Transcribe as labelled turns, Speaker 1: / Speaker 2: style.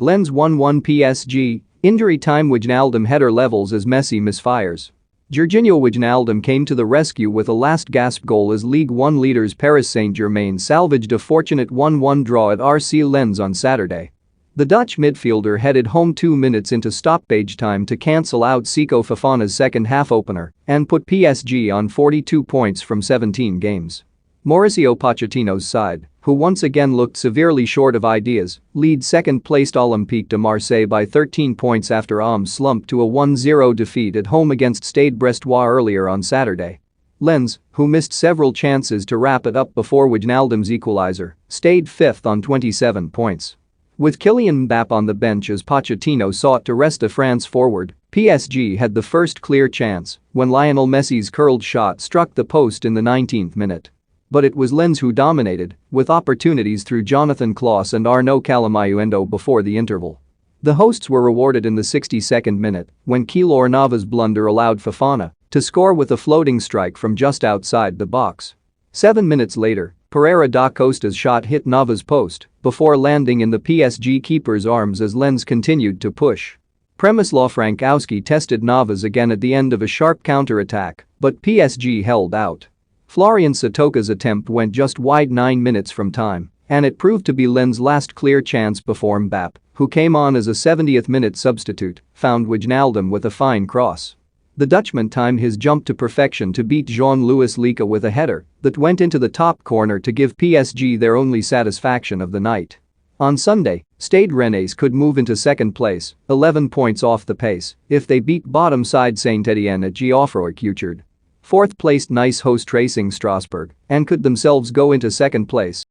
Speaker 1: Lens 1-1 PSG, injury time Wijnaldum header levels as Messi misfires. Jorginho Wijnaldum came to the rescue with a last-gasp goal as League One leaders Paris Saint-Germain salvaged a fortunate 1-1 draw at RC Lens on Saturday. The Dutch midfielder headed home 2 minutes into stoppage time to cancel out Seko Fofana's second-half opener and put PSG on 42 points from 17 games. Mauricio Pochettino's side, who once again looked severely short of ideas, lead second-placed Olympique de Marseille by 13 points after OM slumped to a 1-0 defeat at home against Stade Brestois earlier on Saturday. Lens, who missed several chances to wrap it up before Wijnaldum's equalizer, stayed fifth on 27 points. With Kylian Mbappé on the bench as Pochettino sought to rest a France forward, PSG had the first clear chance when Lionel Messi's curled shot struck the post in the 19th minute. But it was Lens who dominated, with opportunities through Jonathan Klaus and Arnaud Calamayuendo before the interval. The hosts were rewarded in the 62nd minute when Keylor Navas's blunder allowed Fofana to score with a floating strike from just outside the box. 7 minutes later, Pereira da Costa's shot hit Navas's post before landing in the PSG keeper's arms as Lens continued to push. Przemysław Frankowski tested Navas again at the end of a sharp counter-attack, but PSG held out. Florian Satoka's attempt went just wide 9 minutes from time, and it proved to be Lens' last clear chance before Mbappé, who came on as a 70th-minute substitute, found Wijnaldum with a fine cross. The Dutchman timed his jump to perfection to beat Jean-Louis Lica with a header that went into the top corner to give PSG their only satisfaction of the night. On Sunday, Stade Rennais could move into second place, 11 points off the pace, if they beat bottom side Saint-Étienne at Geoffroy-Guichard. Fourth-placed Nice host Racing Strasbourg and could themselves go into second place